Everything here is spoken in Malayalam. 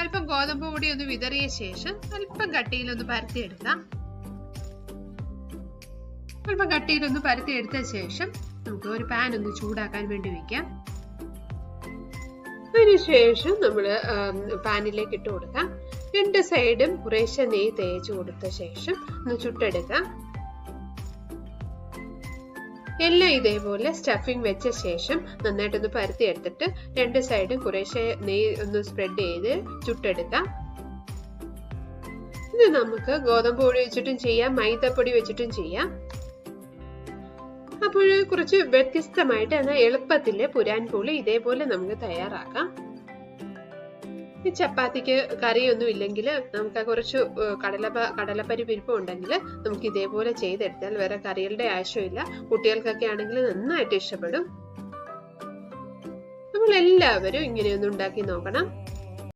അല്പം ഗോതമ്പ് പൊടി ഒന്ന് വിതറിയ ശേഷം അല്പം കട്ടിയിലൊന്ന് പരത്തിയെടുക്കാം. അല്പം കട്ടിയിലൊന്ന് പരത്തിയെടുത്ത ശേഷം നമുക്ക് ഒരു പാൻ ഒന്ന് ചൂടാക്കാൻ വേണ്ടി വെക്കാം. അതിനുശേഷം നമ്മൾ പാനിലേക്ക് ഇട്ട് കൊടുക്കാം. 2 സൈഡും കുറേശ്ശെ നെയ്യ് തേച്ച് കൊടുത്ത ശേഷം ഒന്ന് ചുട്ടെടുക്കാം. എല്ലാം ഇതേപോലെ സ്റ്റഫിംഗ് വെച്ച ശേഷം നന്നായിട്ടൊന്ന് പരത്തി എടുത്തിട്ട് 2 സൈഡും കുറേശ്ശെ നെയ്യ് ഒന്ന് സ്പ്രെഡ് ചെയ്ത് ചുട്ടെടുക്കാം. ഇത് നമുക്ക് ഗോതമ്പ് പൊടി വെച്ചിട്ടും ചെയ്യാം, മൈദപ്പൊടി വെച്ചിട്ടും ചെയ്യാം. അപ്പോൾ കുറച്ച് വ്യത്യസ്തമായിട്ട് എന്നാൽ എളുപ്പത്തില് പുരാൻ പോളി ഇതേപോലെ നമുക്ക് തയ്യാറാക്കാം. ഈ ചപ്പാത്തിക്ക് കറിയൊന്നും ഇല്ലെങ്കിൽ നമുക്ക് കുറച്ച് കടലപ്പരിപ്പ് ഉണ്ടെങ്കിൽ നമുക്ക് ഇതേപോലെ ചെയ്തെടുത്താൽ വേറെ കറികളുടെ ആവശ്യമില്ല. കുട്ടികൾക്കൊക്കെ ആണെങ്കിൽ നന്നായിട്ട് ഇഷ്ടപ്പെടും. നമ്മൾ എല്ലാവരും ഇങ്ങനെയൊന്നും ഉണ്ടാക്കി നോക്കണം.